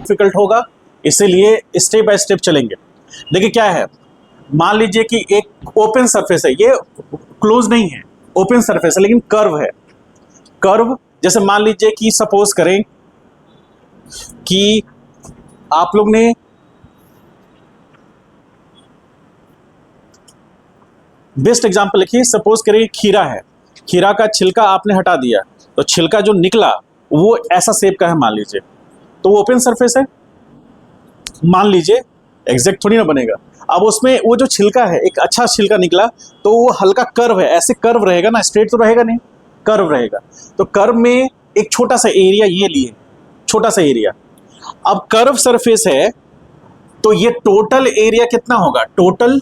Difficult होगा, इसीलिए step by step चलेंगे। देखिए क्या है, मान लीजिए कि एक ओपन सरफेस है, ये क्लोज नहीं है, ओपन सरफेस है लेकिन कर्व है। कर्व जैसे मान लीजिए कि सपोज करें कि आप लोग ने बेस्ट एग्जांपल लिखिए, सपोज करें खीरा है, खीरा का छिलका आपने हटा दिया तो छिलका जो निकला वो ऐसा शेप का है मान लीजिए, तो वो ओपन सरफेस है मान लीजिए, एग्जैक्ट थोड़ी ना बनेगा। अब उसमें वो जो छिलका है एक अच्छा छिलका निकला तो वो हल्का कर्व है, ऐसे कर्व रहेगा ना, स्ट्रेट तो रहेगा नहीं, कर्व रहेगा। तो कर्व में एक छोटा सा एरिया ये लिए, छोटा सा एरिया। अब कर्व सरफेस है तो ये टोटल एरिया कितना होगा, total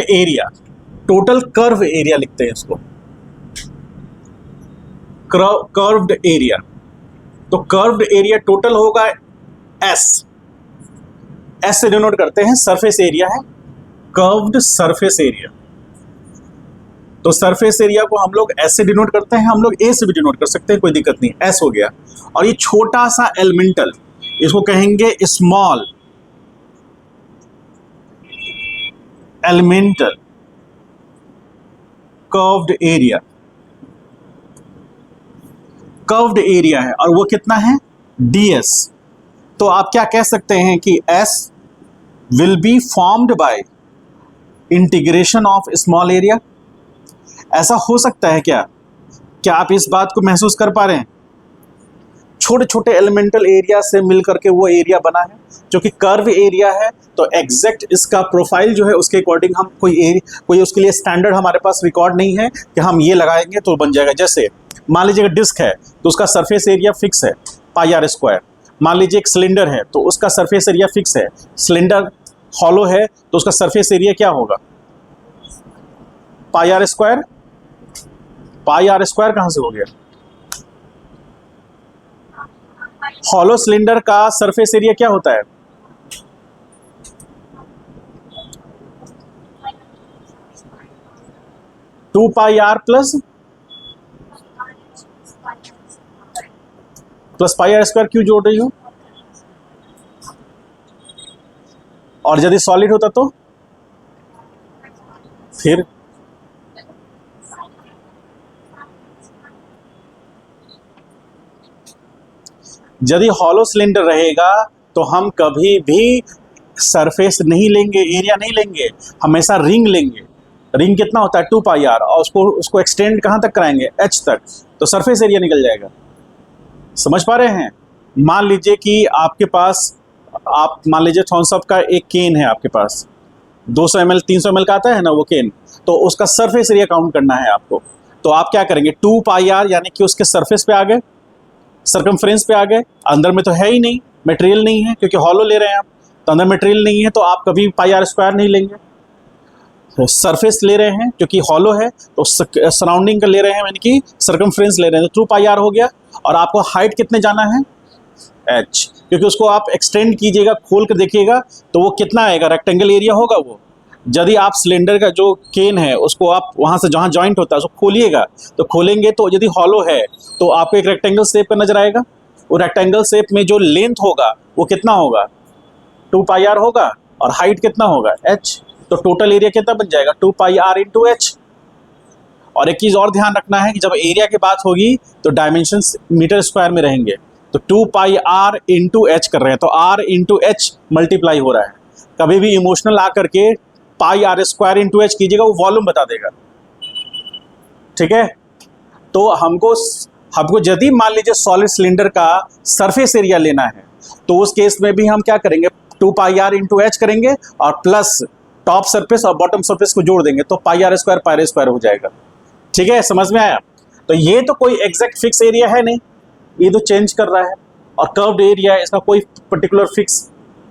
area, total curve area लिखते हैं इसको, कर्व्ड एरिया। तो कर्व्ड एरिया टोटल होगा एस, एस से डिनोट करते हैं, सरफेस एरिया है कर्व्ड सरफेस एरिया। तो सरफेस एरिया को हम लोग एस से डिनोट करते हैं, हम लोग ए से भी डिनोट कर सकते हैं, कोई दिक्कत नहीं, एस हो गया। और ये छोटा सा एलिमेंटल, इसको कहेंगे small elemental curved area, curved area है और वो कितना है, ds। तो आप क्या कह सकते हैं कि s will be formed by integration of small area. ऐसा हो सकता है क्या, क्या आप इस बात को महसूस कर पा रहे हैं, छोटे छोटे एलिमेंटल एरिया से मिलकर के वो एरिया बना है, जो कि कर्व एरिया है। तो एग्जैक्ट इसका प्रोफाइल जो है उसके अकॉर्डिंग हम कोई उसके लिए स्टैंडर्ड हमारे पास रिकॉर्ड नहीं है कि हम ये लगाएंगे तो बन जाएगा। जैसे मान लीजिए डिस्क है तो उसका सरफेस एरिया फिक्स है पाई आर स्क्वायर। मान लीजिए एक सिलेंडर है तो उसका सरफेस एरिया फिक्स है, सिलेंडर हॉलो है तो उसका सरफेस एरिया क्या होगा, pi r square. Pi r square कहां से हो गया, हॉलो सिलेंडर का सरफेस एरिया क्या होता है, two pi r plus pi r square क्यों जोड़ रही हूं, और यदि सॉलिड होता तो फिर यदि हॉलो सिलेंडर रहेगा तो हम कभी भी सरफेस नहीं लेंगे, एरिया नहीं लेंगे, हमेशा रिंग लेंगे। रिंग कितना होता है, टू पाई आर, और उसको एक्सटेंड कहां तक कराएंगे, एच तक, तो सरफेस एरिया निकल जाएगा। समझ पा रहे हैं। मान लीजिए कि आपके पास, आप मान लीजिए थम्स अप का एक केन है आपके पास, 200 ml 300 ml का आता है ना वो केन, तो उसका सरफेस एरिया काउंट करना है आपको। तो आप क्या करेंगे, 2 पाई आर यानी कि उसके सरफेस पे आ गए, सर्कमफ्रेंस पे आ गए, अंदर में तो है ही नहीं, मटेरियल नहीं है क्योंकि हॉलो ले रहे हैं आप, तो अंदर मटेरियल नहीं है तो आप कभी पाई आर स्क्वायर नहीं लेंगे। सरफेस ले रहे हैं क्योंकि हॉलो है तो सराउंडिंग का ले रहे हैं, यानी कि सर्कमफ्रेंस ले रहे हैं, तो 2 पाई आर हो गया। और आपको हाइट कितने जाना है, h, क्योंकि उसको आप एक्सटेंड कीजिएगा, खोल कर देखिएगा तो वो कितना आएगा, रेक्टेंगल एरिया होगा वो। यदि आप सिलेंडर का जो केन है उसको आप वहाँ से जहाँ जॉइंट होता है उसको खोलिएगा, तो खोलेंगे तो यदि हॉलो है तो आपको एक रेक्टेंगल शेप का नजर आएगा। वो रेक्टेंगल शेप में जो लेंथ होगा वो कितना होगा, 2 पाई आर होगा, और हाइट कितना होगा, h। तो टोटल एरिया कितना बन जाएगा, 2 पाई आर इंटू एच। और एक चीज़ और ध्यान रखना है कि जब एरिया की बात होगी तो डायमेंशन मीटर स्क्वायर में रहेंगे, तो 2 पाई आर इंटू एच कर रहे हैं, तो आर इंटू एच मल्टीप्लाई हो रहा है। कभी भी इमोशनल आकर के पाई आर स्क्वायर इंटू एच कीजिएगा, वो वॉल्यूम बता देगा, ठीक है। तो हमको यदि मान लीजिए सॉलिड सिलेंडर का सरफेस एरिया लेना है तो उस केस में भी हम क्या करेंगे, 2 पाई आर इंटू एच करेंगे और प्लस टॉप सरफेस और बॉटम सरफेस को जोड़ देंगे, तो पाई आर स्क्वायर हो जाएगा। ठीक है, समझ में आया। तो ये तो कोई एग्जैक्ट फिक्स एरिया है नहीं, ये तो चेंज कर रहा है। और कर्व्ड एरिया है, इसका कोई पर्टिकुलर फिक्स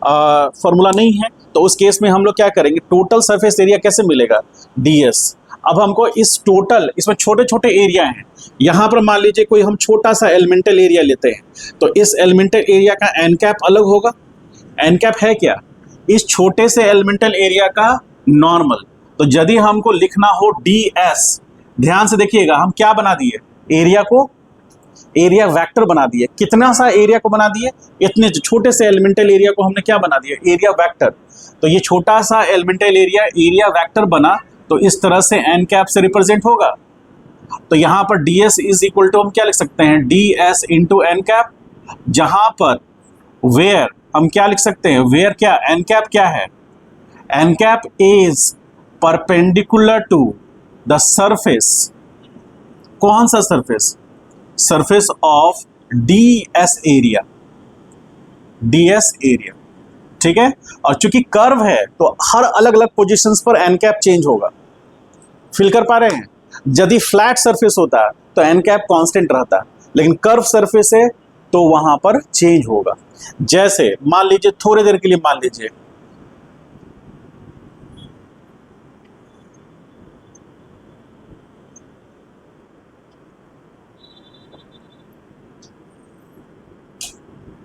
फॉर्मूला नहीं है। तो उस केस में हम लोग क्या करेंगे, टोटल सरफेस एरिया कैसे मिलेगा, ds। अब हमको इस टोटल, इसमें छोटे छोटे एरिया हैं, यहाँ पर मान लीजिए कोई हम छोटा सा एलिमेंटल एरिया लेते हैं, तो इस एलिमेंटल एरिया का एन कैप अलग होगा। एन कैप है क्या, इस छोटे से एलिमेंटल एरिया का नॉर्मल। तो यदि हमको लिखना हो ds, ध्यान से देखिएगा, हम क्या बना दिए, एरिया को एरिया वेक्टर बना दिए। कितना सा एरिया को बना दिए? इतने छोटे से एलिमेंटल एरिया को हमने क्या बना दिया? Area vector. तो ये छोटा सा एलिमेंटल एरिया वेक्टर बना, तो इस तरह से एन कैप से रिप्रेजेंट होगा। तो यहां पर ds इज इक्वल टू हम क्या लिख सकते हैं? ds इंटू एन कैप, जहां पर वेयर हम क्या लिख सकते हैं? वेयर क्या? एन कैप क्या है? N cap is perpendicular to the surface. कौन सा surface? Surface of ds area. ds area, ठीक है। और चूंकि कर्व है तो हर अलग अलग पोजीशंस पर एन कैप चेंज होगा। फील कर पा रहे हैं? यदि फ्लैट सरफेस होता तो एन कैप कांस्टेंट रहता, लेकिन कर्व सरफेस है तो वहां पर चेंज होगा। जैसे मान लीजिए, थोड़ी देर के लिए मान लीजिए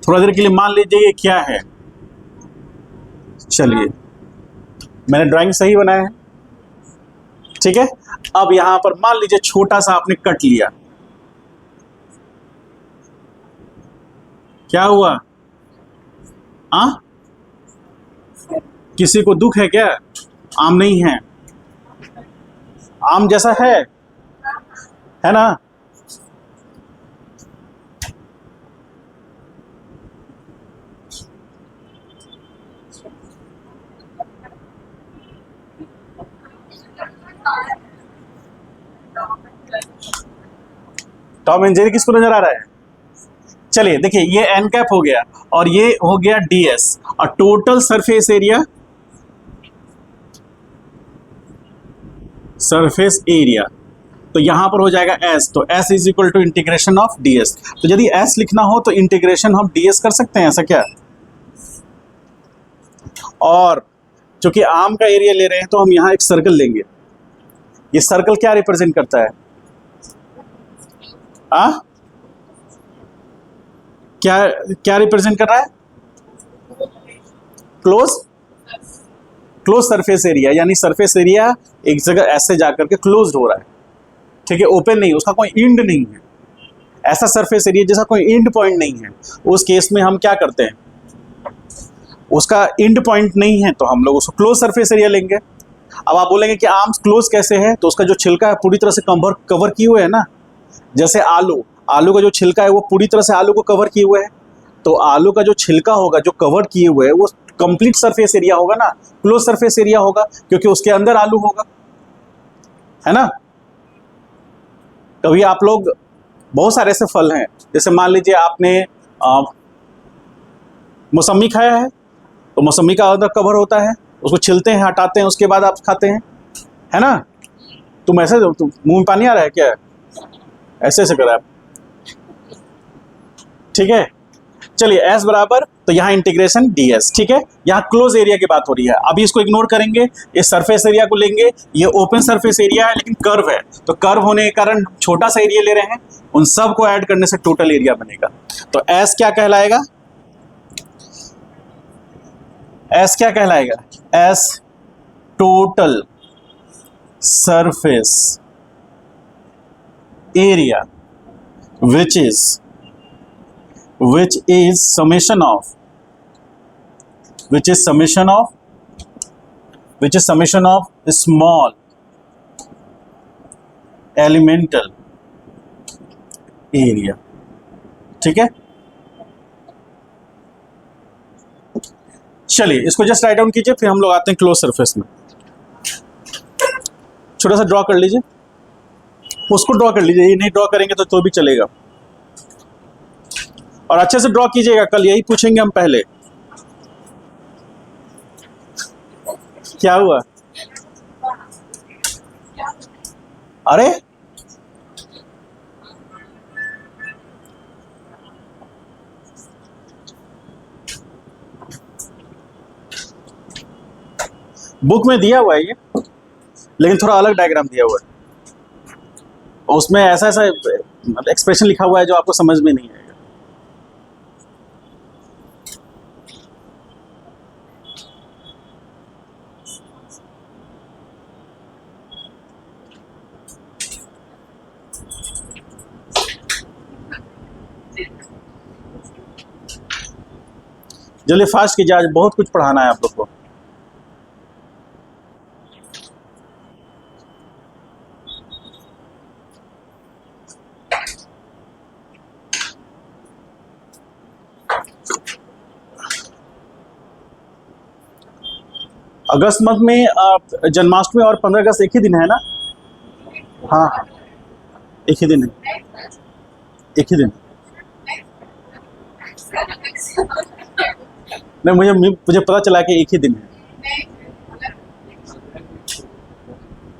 थोड़ा देर के लिए मान लीजिए ये क्या है। चलिए, मैंने ड्राइंग सही बनाया है, ठीक है। अब यहां पर मान लीजिए छोटा सा आपने कट लिया, क्या हुआ? किसी को दुख है क्या? आम नहीं है, आम जैसा है ना? टॉम एंड जेरी किसको नजर आ रहा है? चलिए देखिए, ये एन कैप हो गया और ये हो गया ds, और टोटल सरफेस एरिया तो यहां पर हो जाएगा s। तो s is equal to integration of ds। तो यदि s लिखना हो तो इंटीग्रेशन हम ds कर सकते हैं, ऐसा क्या? और चूंकि आम का एरिया ले रहे हैं तो हम यहां एक सर्कल लेंगे। ये सर्कल क्या रिप्रेजेंट करता है? क्या क्या रिप्रेजेंट कर रहा है? क्लोज सरफेस एरिया, यानी सरफेस एरिया एक जगह ऐसे जाकर के क्लोज्ड हो रहा है, ठीक है, ओपन नहीं, उसका कोई इंड नहीं है। ऐसा सरफेस एरिया जैसा कोई इंड पॉइंट नहीं है, उस केस में हम क्या करते हैं? उसका इंड पॉइंट नहीं है तो हम लोग उसको क्लोज सरफेस एरिया लेंगे। अब आप बोलेंगे कि आर्म्स क्लोज कैसे है? तो उसका जो छिलका है पूरी तरह से कवर किए हुए है ना। जैसे आलू का जो छिलका है वो पूरी तरह से आलू को कवर किए हुए है, तो आलू का जो छिलका होगा जो कवर किए हुए है वो कंप्लीट सरफेस एरिया होगा ना, क्लोज सरफेस एरिया होगा, क्योंकि उसके अंदर आलू होगा, है ना। कभी आप लोग, बहुत सारे ऐसे फल हैं, जैसे मान लीजिए आपने मौसम्मी खाया है, तो मौसम्मी का अंदर कवर होता है, उसको छिलते हैं, हटाते हैं, उसके बाद आप खाते हैं, है ना। तुम ऐसे मुंह में पानी आ रहा है क्या? ऐसे ऐसे करा, ठीक है। चलिए s बराबर, तो यहाँ इंटीग्रेशन ds, ठीक है। यहाँ क्लोज एरिया की बात हो रही है, अभी इसको इग्नोर करेंगे, इस सरफेस एरिया को लेंगे। ये ओपन सरफेस एरिया है लेकिन कर्व है, तो कर्व होने के कारण छोटा सा एरिया ले रहे हैं, उन सब को ऐड करने से टोटल एरिया बनेगा। तो s क्या कहलाएगा? s क्या कहलाएगा? s total surface area which is summation of small elemental area, ठीक है। चलिए इसको जस्ट राइट डाउन कीजिए, फिर हम लोग आते हैं क्लोज सरफेस में। छोटा सा ड्रॉ कर लीजिए, उसको ड्रॉ कर लीजिए, ये नहीं ड्रॉ करेंगे तो भी चलेगा। और अच्छे से ड्रॉ कीजिएगा, कल यही पूछेंगे हम पहले। क्या हुआ? अरे बुक में दिया हुआ है ये, लेकिन थोड़ा अलग डायग्राम दिया हुआ है, उसमें ऐसा ऐसा एक्सप्रेशन लिखा हुआ है जो आपको समझ में नहीं आएगा। जल्दी फास्ट कीजिए, आज बहुत कुछ पढ़ाना है आप लोग को। अगस्त मंथ में जन्माष्टमी और 15 अगस्त एक ही दिन है ना? हाँ हाँ, एक ही दिन है, एक ही दिन। नहीं, मुझे पता चला कि एक ही दिन है।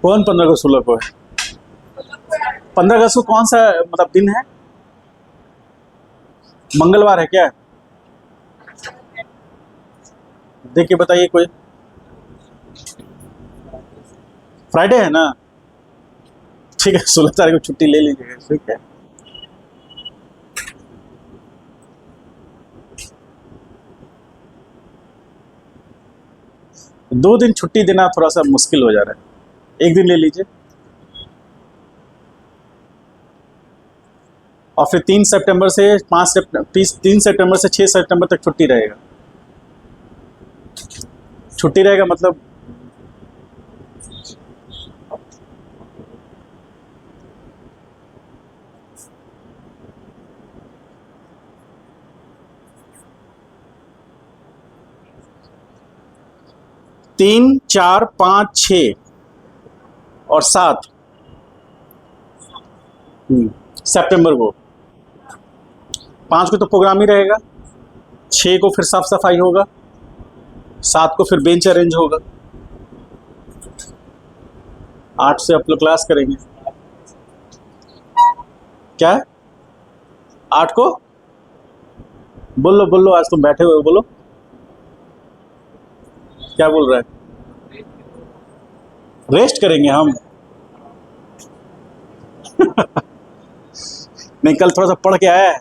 कौन 15 अगस्त 16 को है? 15 अगस्त को कौन सा मतलब दिन है? मंगलवार है क्या? देख के बताइए कोई। फ्राइडे है ना? ठीक है, 16 तारीख को छुट्टी ले लीजिएगा, ठीक है। दो दिन छुट्टी देना थोड़ा सा मुश्किल हो जा रहा है, एक दिन ले लीजिए। और फिर 3 सितंबर से 3 सितंबर से 6 सितंबर तक छुट्टी रहेगा। छुट्टी रहेगा मतलब तीन, 4, 5, 6 और 7 सितंबर को। 5 को तो प्रोग्राम ही रहेगा, 6 को फिर साफ सफाई होगा, 7 को फिर बेंच अरेंज होगा, 8 से आप लोग क्लास करेंगे। क्या 8 को? बोलो आज तुम बैठे हुए हो, बोलो क्या बोल रहा है? रेस्ट करेंगे हम। नहीं, कल थोड़ा सा पढ़ के आया है।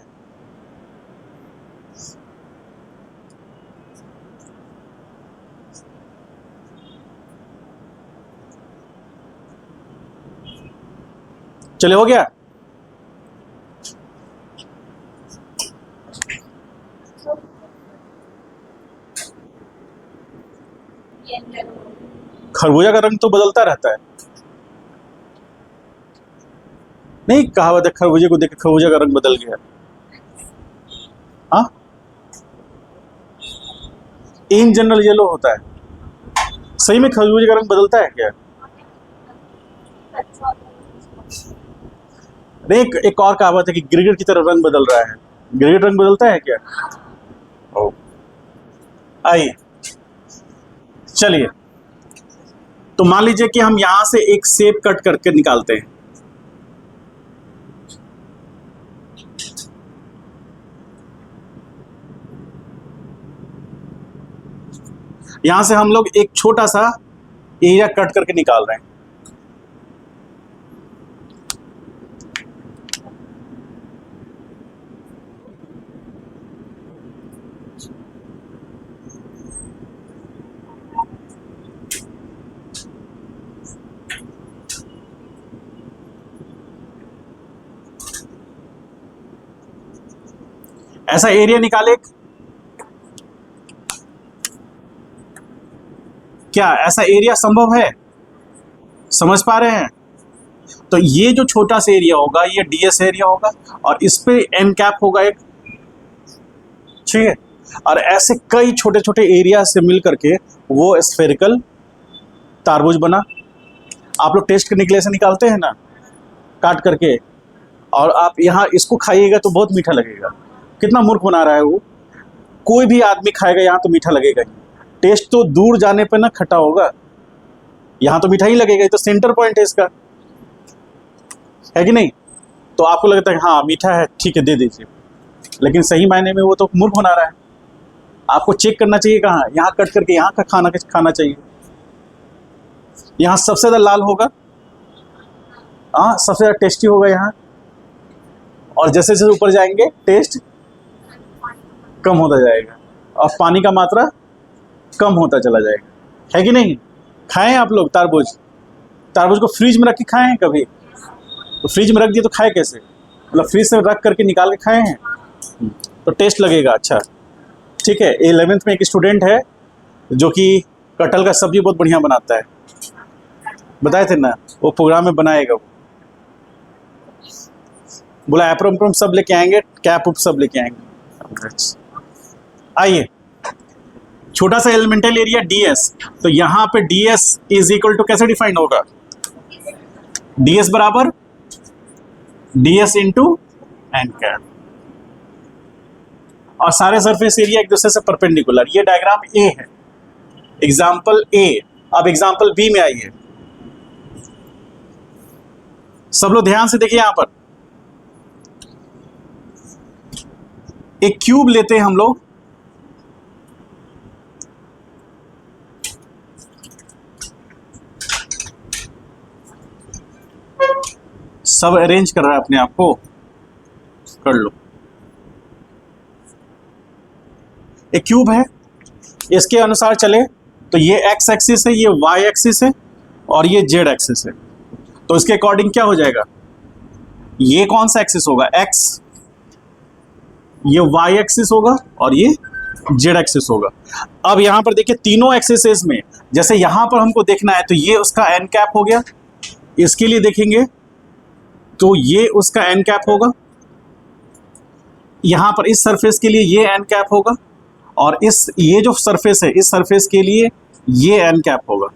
चले, हो गया? खरबूजा का रंग तो बदलता रहता है। नहीं, कहावत है खरबूजे को देख के खरबूजा का रंग बदल गया। हाँ, इन जनरल येलो होता है। सही में खरबूजे का रंग बदलता है क्या? नहीं, एक और कहावत है कि गिरगिट की तरह रंग बदल रहा है। गिरगिट रंग बदलता है क्या? ओ, आइए, चलिए। तो मान लीजिए कि हम यहां से एक शेप कट करके निकालते हैं। यहां से हम लोग एक छोटा सा एरिया कट करके निकाल रहे हैं। ऐसा एरिया निकाले। क्या ऐसा एरिया संभव है? समझ पा रहे हैं? तो ये जो छोटा सा एरिया होगा ये डीएस एरिया होगा और इस पे एन कैप होगा एक, ठीक है। और ऐसे कई छोटे छोटे एरिया से मिल करके वो स्फेरिकल तारबूज बना। आप लोग टेस्ट करने के लिए ऐसे निकालते हैं ना, काट करके, और आप यहाँ इसको खाइएगा तो बहुत मीठा लगेगा। कितना मूर्ख बना रहा है वो। कोई भी आदमी खाएगा यहाँ तो मीठा लगेगा ही। टेस्ट तो दूर जाने पे ना खट्टा होगा, यहाँ तो मीठा ही लगेगा। ये तो सेंटर पॉइंट है इसका, है कि नहीं? तो आपको लगता है हाँ मीठा है, ठीक है दे दीजिए, लेकिन सही मायने में वो तो मूर्ख बना रहा है। आपको चेक करना चाहिए कहाँ, यहाँ कट करके यहाँ का खाना चाहिए। यहाँ सबसे ज़्यादा लाल होगा, हाँ सबसे ज़्यादा टेस्टी होगा यहाँ, और जैसे जैसे ऊपर जाएंगे टेस्ट कम होता जाएगा और पानी का मात्रा कम होता चला जाएगा, है कि नहीं? खाएं आप लोग तारबूज को फ्रिज में रख के खाएं कभी? तो फ्रिज में रख दिए तो खाए कैसे? मतलब फ्रिज से रख करके निकाल के खाए हैं तो टेस्ट लगेगा अच्छा। ठीक है, 11th में एक स्टूडेंट है जो कि कटहल का सब्जी बहुत बढ़िया बनाता है, बताए थे ना, वो प्रोग्राम में बनाएगा। वो बोला एप्रम उप्रम सब लेके आएंगे, कैप उप सब लेके आएंगे। आइए, छोटा सा एलिमेंटल एरिया डीएस, तो यहां पे डीएस इज इक्वल टू कैसे डिफाइन होगा, डीएस बराबर डीएस इंटू एन कैप, और सारे सरफेस एरिया एक दूसरे से परपेंडिकुलर। ये डायग्राम ए है, एग्जाम्पल ए। अब एग्जाम्पल बी में आइए, सब लोग ध्यान से देखिए। यहां पर एक क्यूब लेते हैं हम लोग, सब अरेंज कर रहा है अपने आप को, कर लो। एक क्यूब है, इसके अनुसार चले तो ये एक्स एक्सिस है, ये वाई एक्सिस है और ये जेड एक्सिस है। तो इसके अकॉर्डिंग क्या हो जाएगा, ये कौन सा एक्सिस होगा, एक्स, ये वाई एक्सिस होगा और ये जेड एक्सिस होगा। अब यहां पर देखिए तीनों एक्सिसेस में, जैसे यहां पर हमको देखना है तो ये उसका एन कैप हो गया, इसके लिए देखेंगे तो ये उसका एन कैप होगा, यहां पर इस सरफेस के लिए ये एन कैप होगा, और ये जो सरफेस है इस सरफेस के लिए ये एन कैप होगा।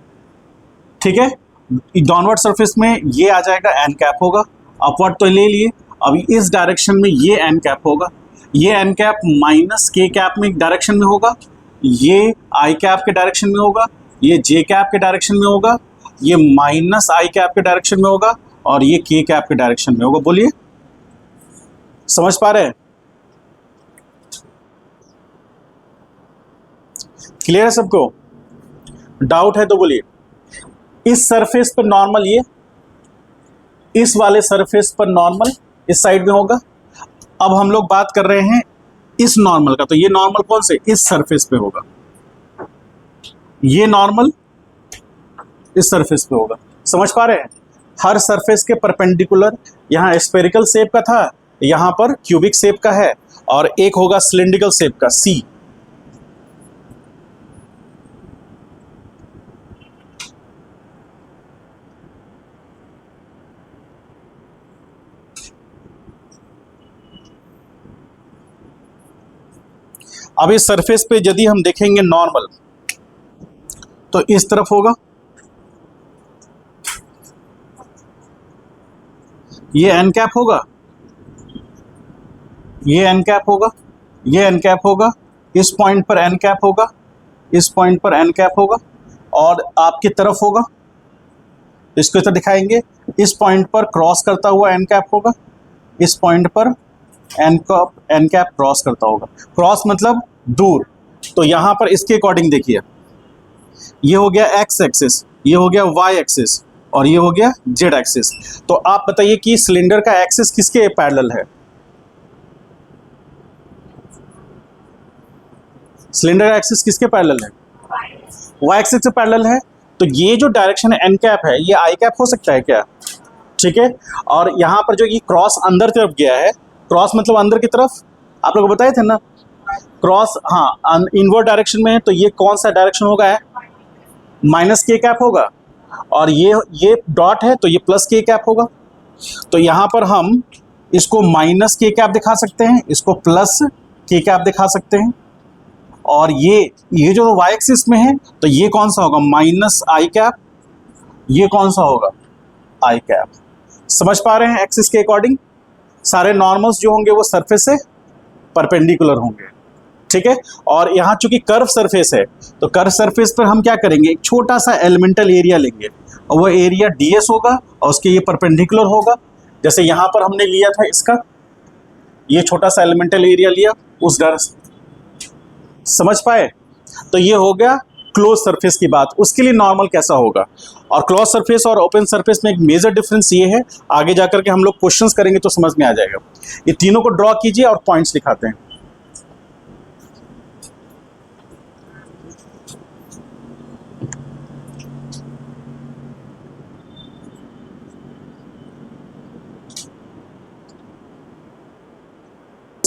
ठीक है, डाउनवर्ड सरफेस में ये आ जाएगा एन कैप होगा, अपवर्ड तो ले लिए, अभी इस डायरेक्शन में ये एन कैप होगा, ये एन कैप माइनस के कैप में डायरेक्शन में होगा, ये आई कैप के डायरेक्शन में होगा, ये जे कैप के डायरेक्शन में होगा, ये माइनस आई कैप के डायरेक्शन में होगा और ये के कैप के डायरेक्शन में होगा। बोलिए, समझ पा रहे हैं, क्लियर है सबको, डाउट है तो बोलिए। इस सरफेस पर नॉर्मल, ये इस वाले सरफेस पर नॉर्मल इस साइड में होगा। अब हम लोग बात कर रहे हैं इस नॉर्मल का, तो ये नॉर्मल कौन से, इस सरफेस पे होगा, ये नॉर्मल इस सरफेस पे होगा। समझ पा रहे हैं, हर सरफेस के परपेंडिकुलर, यहां स्फेरिकल शेप का था, यहां पर क्यूबिक शेप का है, और एक होगा सिलिंड्रिकल शेप का सी। अब इस सरफेस पे यदि हम देखेंगे नॉर्मल, तो इस तरफ होगा, ये एन कैप होगा, ये एन कैप होगा, ये एन कैप होगा, इस पॉइंट पर एन कैप होगा, इस पॉइंट पर एन कैप होगा, और आपकी तरफ होगा, इसको इधर दिखाएंगे, इस पॉइंट पर क्रॉस करता हुआ एन कैप होगा, इस पॉइंट पर एन कैप क्रॉस करता होगा। क्रॉस मतलब दूर, तो यहां पर इसके अकॉर्डिंग देखिए, ये हो गया एक्स एक्सिस, ये हो गया वाई एक्सिस और ये हो गया जेड एक्सिस। तो आप बताइए कि सिलेंडर का एक्सिस किसके पैरेलल है, सिलेंडर का एक्सिस किसके पैरेलल है, वाई एक्सिस से पैरेलल है। तो ये जो डायरेक्शन है एन कैप है, ये आई कैप हो सकता है क्या, ठीक है। और यहाँ पर जो ये क्रॉस अंदर तरफ गया है, क्रॉस मतलब अंदर की तरफ, आप लोग बताए थे ना, क्रॉस, हाँ इनवर्ड डायरेक्शन में है, तो ये कौन सा डायरेक्शन होगा, है माइनस के कैप होगा, और ये डॉट है तो ये प्लस के कैप होगा। तो यहाँ पर हम इसको माइनस के कैप दिखा सकते हैं, इसको प्लस के कैप दिखा सकते हैं, और ये जो वाई एक्सिस में है तो ये कौन सा होगा, माइनस आई कैप, ये कौन सा होगा, आई कैप। समझ पा रहे हैं, एक्सिस के अकॉर्डिंग सारे नॉर्मल्स जो होंगे वो सरफेस से परपेंडिकुलर होंगे, ठीक है। और यहाँ चूंकि कर्व सरफेस है, तो कर्व सरफेस पर हम क्या करेंगे, एक छोटा सा एलिमेंटल एरिया लेंगे, और वो एरिया डीएस होगा और उसके ये परपेंडिकुलर होगा। जैसे यहाँ पर हमने लिया था इसका, ये छोटा सा एलिमेंटल एरिया लिया उस डर, समझ पाए। तो ये हो गया क्लोज सरफेस की बात। उसके लिए नॉर्मल कैसा होगा, और क्लोज सरफेस और ओपन सरफेस में एक मेजर डिफरेंस ये है, आगे जाकर के हम लोग क्वेश्चंस करेंगे तो समझ में आ जाएगा। ये तीनों को ड्रॉ कीजिए और पॉइंट्स दिखाते हैं।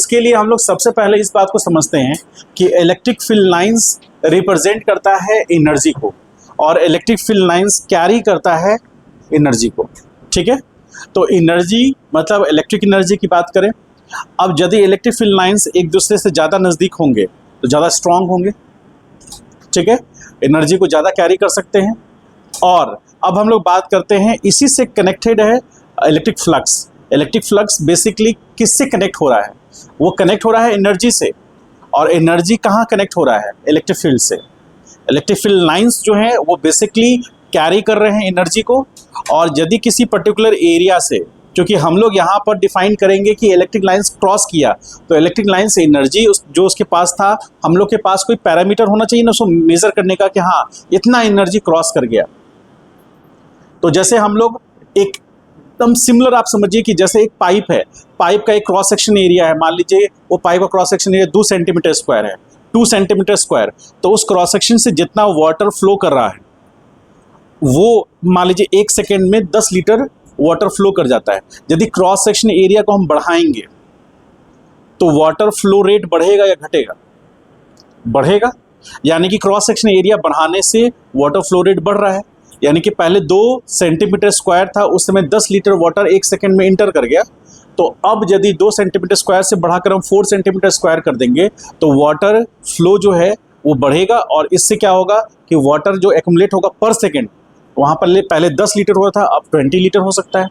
उसके लिए हम लोग सबसे पहले इस बात को समझते हैं कि इलेक्ट्रिक फील्ड लाइंस रिप्रेजेंट करता है एनर्जी को और इलेक्ट्रिक फील्ड लाइंस कैरी करता है एनर्जी को। ठीक है, तो एनर्जी मतलब इलेक्ट्रिक एनर्जी की बात करें, अब यदि इलेक्ट्रिक फील्ड लाइंस एक दूसरे से ज़्यादा नज़दीक होंगे तो ज़्यादा स्ट्रांग होंगे। ठीक है, एनर्जी को ज़्यादा कैरी कर सकते हैं। और अब हम लोग बात करते हैं, इसी से कनेक्टेड है electric flux. Electric flux basically किससे कनेक्ट हो रहा है? वो कनेक्ट हो रहा है एनर्जी से। और एनर्जी कहाँ कनेक्ट हो रहा है? इलेक्ट्रिक फील्ड से। इलेक्ट्रिक फील्ड लाइंस जो हैं वो बेसिकली कैरी कर रहे हैं एनर्जी को। और यदि किसी पर्टिकुलर एरिया से, क्योंकि हम लोग यहाँ पर डिफाइन करेंगे कि इलेक्ट्रिक लाइंस क्रॉस किया, तो इलेक्ट्रिक लाइन से एनर्जी जो उसके पास था, हम लोग के पास कोई पैरामीटर होना चाहिए ना उसको मेजर करने का कि हाँ इतना एनर्जी क्रॉस कर गया। तो जैसे हम लोग एकदम सिमिलर आप समझिए कि जैसे एक पाइप है, पाइप का एक क्रॉस सेक्शन एरिया है, मान लीजिए वो पाइप का cross section area 2 centimetre square है, 2 सेंटीमीटर स्क्वायर। तो उस क्रॉस सेक्शन से जितना वाटर फ्लो कर रहा है वो मान लीजिए 1 सेकेंड में 10 लीटर वाटर फ्लो कर जाता है। यदि क्रॉस सेक्शन एरिया को हम बढ़ाएंगे तो वाटर फ्लो रेट बढ़ेगा या घटेगा? बढ़ेगा। यानी कि क्रॉस सेक्शन एरिया बढ़ाने से वाटर फ्लो रेट बढ़ रहा है। यानी कि पहले 2 सेंटीमीटर स्क्वायर था, उस समय 10 लीटर वाटर 1 सेकेंड में इंटर कर गया। तो अब यदि 2 सेंटीमीटर स्क्वायर से बढ़ाकर हम 4 सेंटीमीटर स्क्वायर कर देंगे तो वाटर फ्लो जो है वो बढ़ेगा। और इससे क्या होगा कि वाटर जो एक्यूमुलेट होगा पर सेकेंड, वहाँ पर पहले 10 लीटर हुआ था, अब 20 लीटर हो सकता है,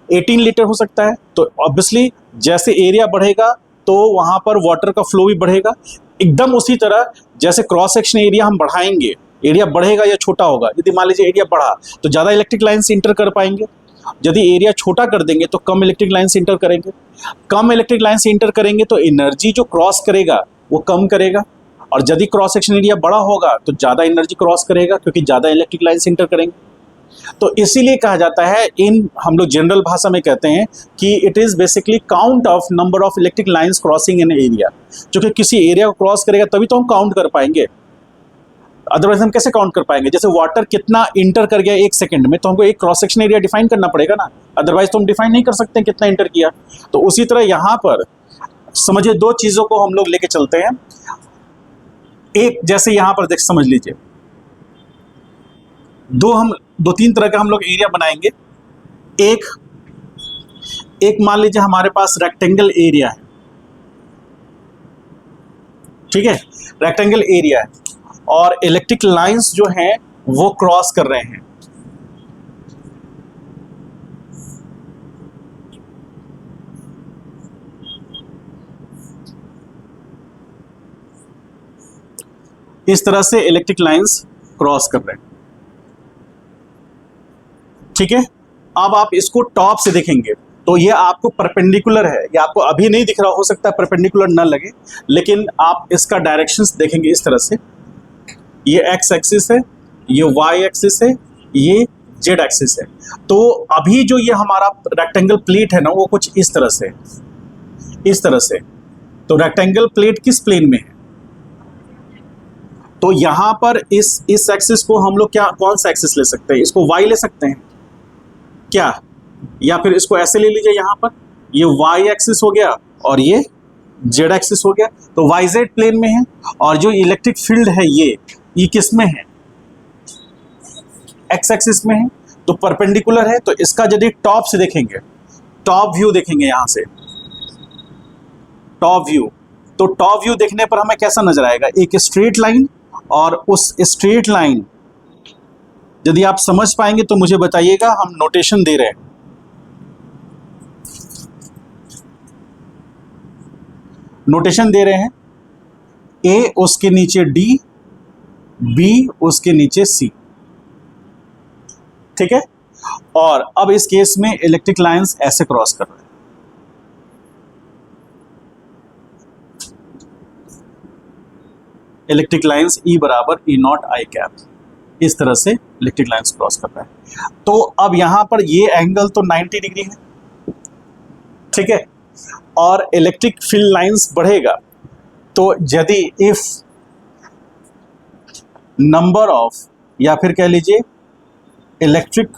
18 लीटर हो सकता है। तो ऑब्वियसली जैसे एरिया बढ़ेगा तो वहाँ पर वाटर का फ्लो भी बढ़ेगा। एकदम उसी तरह जैसे क्रॉस सेक्शन एरिया हम बढ़ाएंगे, एरिया बढ़ेगा या छोटा होगा। यदि मान लीजिए एरिया बढ़ा तो ज़्यादा इलेक्ट्रिक लाइन से इंटर कर पाएंगे, यदि एरिया छोटा कर देंगे तो कम इलेक्ट्रिक लाइन से इंटर करेंगे। कम इलेक्ट्रिक लाइन से इंटर करेंगे तो एनर्जी जो क्रॉस करेगा वो कम करेगा। और यदि क्रॉस सेक्शन एरिया बड़ा होगा तो ज़्यादा एनर्जी क्रॉस करेगा क्योंकि ज़्यादा इलेक्ट्रिक लाइन से इंटर करेंगे। तो इसीलिए कहा जाता है, हम लोग जनरल भाषा में कहते हैं कि it is basically count of number of electric lines crossing in area. क्योंकि किसी एरिया को क्रॉस करेगा तभी तो हम काउंट कर पाएंगे, अदरवाइज हम कैसे काउंट कर पाएंगे? जैसे वाटर कितना इंटर कर गया 1 सेकंड में, तो हमको एक क्रॉस सेक्शन एरिया डिफाइन करना पड़ेगा ना, अदरवाइज तो हम डिफाइन नहीं कर सकते कितना इंटर किया। तो उसी तरह यहाँ पर समझिए 2 चीज़ों को हम लोग लेके चलते हैं। एक जैसे यहाँ पर देख समझ लीजिए, 2-3 तरह का हम लोग एरिया बनाएंगे। एक मान लीजिए हमारे पास रेक्टेंगल एरिया है, ठीक है, रेक्टेंगल एरिया है और इलेक्ट्रिक लाइंस जो हैं वो क्रॉस कर रहे हैं। इस तरह से इलेक्ट्रिक लाइंस क्रॉस कर रहे हैं, ठीक है। अब आप इसको टॉप से देखेंगे तो ये आपको परपेंडिकुलर है, ये आपको अभी नहीं दिख रहा, हो सकता है परपेंडिकुलर ना लगे, लेकिन आप इसका डायरेक्शंस देखेंगे इस तरह से। ये एक्स एक्सिस है, ये वाई एक्सिस है, ये जेड एक्सिस है। तो अभी जो ये हमारा रेक्टेंगल प्लेट है ना वो कुछ इस तरह से, इस तरह से। तो रेक्टेंगल प्लेट किस प्लेन में है? तो यहाँ पर इस एक्सिस को हम लोग क्या, कौन सा एक्सिस ले सकते हैं? इसको वाई ले सकते हैं क्या? या फिर इसको ऐसे ले लीजिए, यहाँ पर ये वाई एक्सिस हो गया और ये जेड एक्सिस हो गया। तो वाई जेड प्लेन में है। और जो इलेक्ट्रिक फील्ड है ये किस में है? एक्स एक्सिस में है। तो परपेंडिकुलर है। तो इसका यदि टॉप से देखेंगे, टॉप व्यू देखेंगे यहाँ से, टॉप व्यू, तो टॉप व्यू देखने पर हमें कैसा नजर आएगा? एक स्ट्रेट लाइन, और उस स्ट्रेट लाइन यदि आप समझ पाएंगे तो मुझे बताइएगा। हम नोटेशन दे रहे हैं, नोटेशन दे रहे हैं, ए उसके नीचे डी, बी उसके नीचे सी, ठीक है। और अब इस केस में इलेक्ट्रिक लाइंस ऐसे क्रॉस कर रहे हैं। इलेक्ट्रिक लाइंस E बराबर E0 I कैप, इस तरह से इलेक्ट्रिक लाइंस क्रॉस कर रहा है। तो अब यहां पर ये एंगल तो 90 डिग्री है, ठीक है। और इलेक्ट्रिक फील्ड लाइंस बढ़ेगा तो यदि इफ नंबर ऑफ, या फिर कह लीजिए electric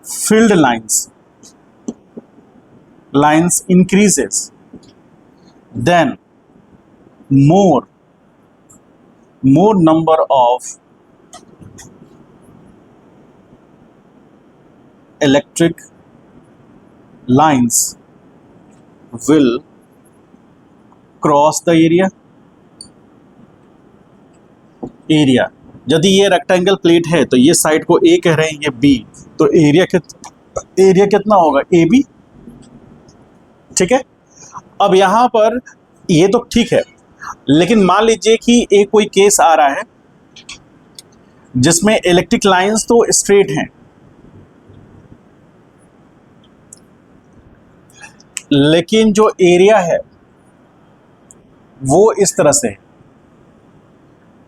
field lines increases, then more number of electric lines will cross the area. यदि ये रेक्टेंगल प्लेट है तो ये साइड को ए कह रहे हैं, ये बी, तो एरिया कितना होगा, ए बी। ठीक है। अब यहां पर ये तो ठीक है, लेकिन मान लीजिए कि एक कोई केस आ रहा है जिसमें इलेक्ट्रिक लाइंस तो स्ट्रेट हैं, लेकिन जो एरिया है वो इस तरह से है।